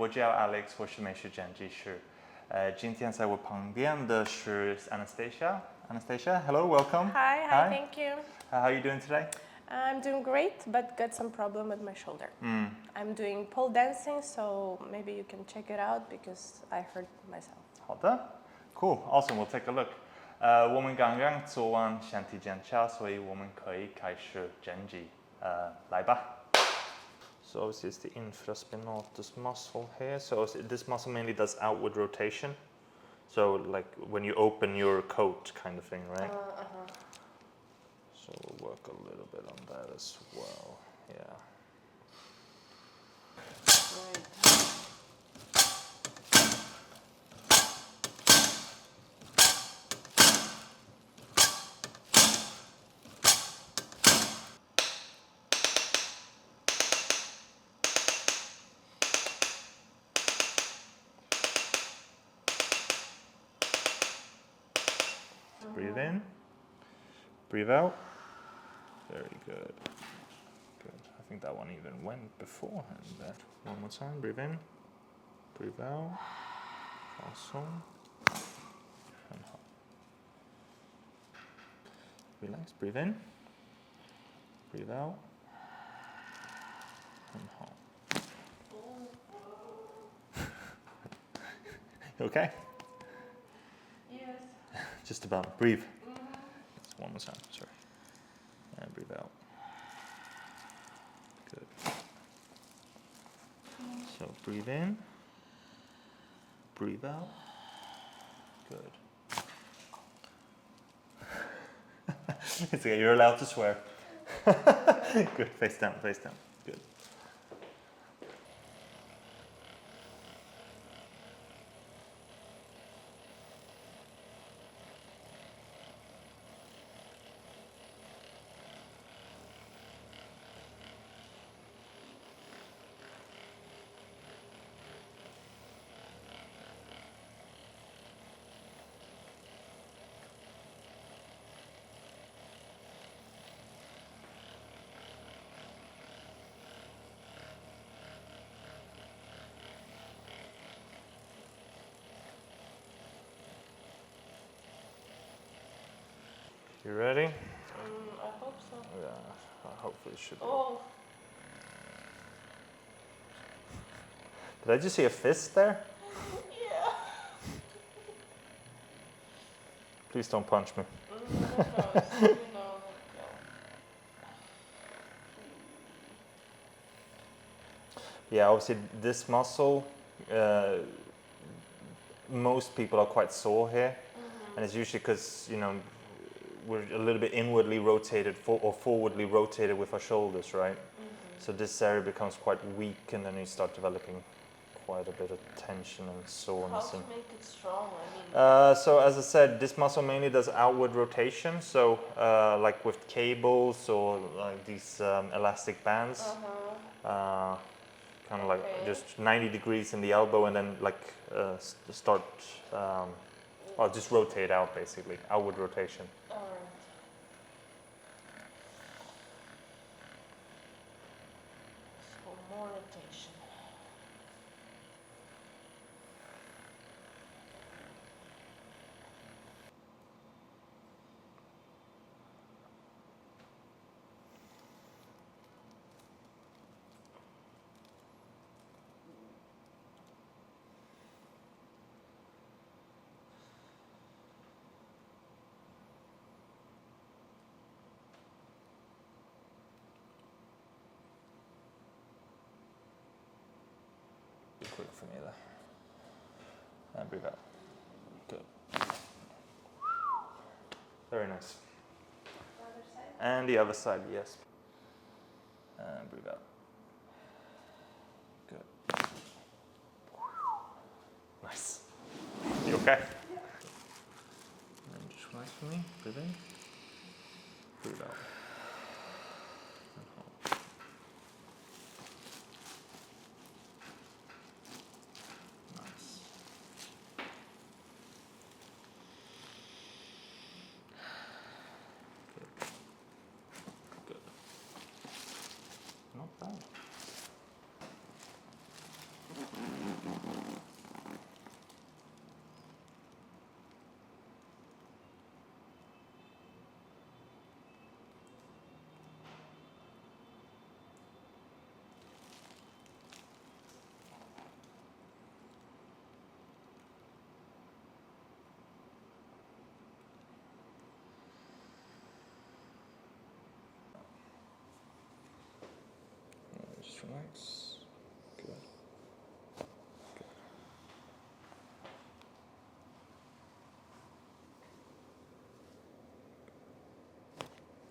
我叫 Alex，我是美食剪辑师。今天在我旁边的是 Anastasia. Anastasia, hello, welcome. Hi, thank you. How are you doing today? I'm doing great, but got some problem with my shoulder. I'm doing pole dancing, so maybe you can check it out because I hurt myself. 好的 Cool, awesome, we'll take a look. 我们刚刚做完身体检查，所以我们可以开始剪辑。来吧。So obviously it's the infraspinatus muscle here. So this muscle mainly does outward rotation. So like when you open your coat kind of thing, right? So we'll work a little bit on that as well. Yeah. Right. Breathe in, breathe out. Very good. Good. I think that one even went beforehand there. One more time. Breathe in, breathe out. Awesome. And hold. Relax. Breathe in, breathe out, and hold. You okay? Yes. Just about. Breathe. One more time. Sorry. And breathe out. Good. So breathe in. Breathe out. Good. It's okay. You're allowed to swear. Good. Face down. Face down. Good. You ready? I hope so. Yeah, hopefully it should be. Oh, Did I just see a fist there? yeah. Please don't punch me. No. Yeah, obviously this muscle, most people are quite sore here, and it's usually because we're a little bit inwardly rotated or forwardly rotated with our shoulders, right? So this area becomes quite weak, and then you start developing quite a bit of tension and How soreness. to make it strong? So as I said, this muscle mainly does outward rotation. So like with cables or like these elastic bands, kind of like just 90 degrees in the elbow, and then like start, or just rotate out basically, outward rotation. All right. So more rotation. Be quick for me there. And breathe out. Good. Very nice. The other side? And the other side, yes. And breathe out. Good. Nice. You okay? And just relax for me. Breathe in. Breathe out. And hold. Nice. Good. Not bad. Relax. Good. Good.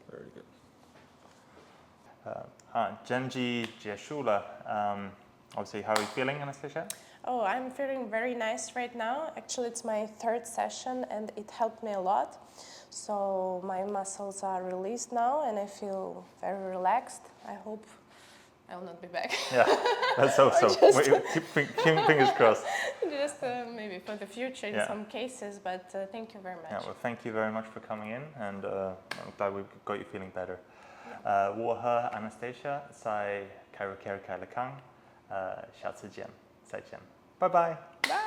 Very good. 针剂结束了。Obviously, how are you feeling, Anastasia? Oh, I'm feeling very nice right now. Actually, it's my third session and it helped me a lot. So my muscles are released now and I feel very relaxed. I hope I will not be back. Yeah, let's hope so. Keep fingers crossed. Just maybe for the future in some cases, but thank you very much. Yeah, well, thank you very much for coming in, and I'm glad we've got you feeling better. 我和 Anastasia 在 ChiroCare 开了康，下次见，再见，拜拜。Bye.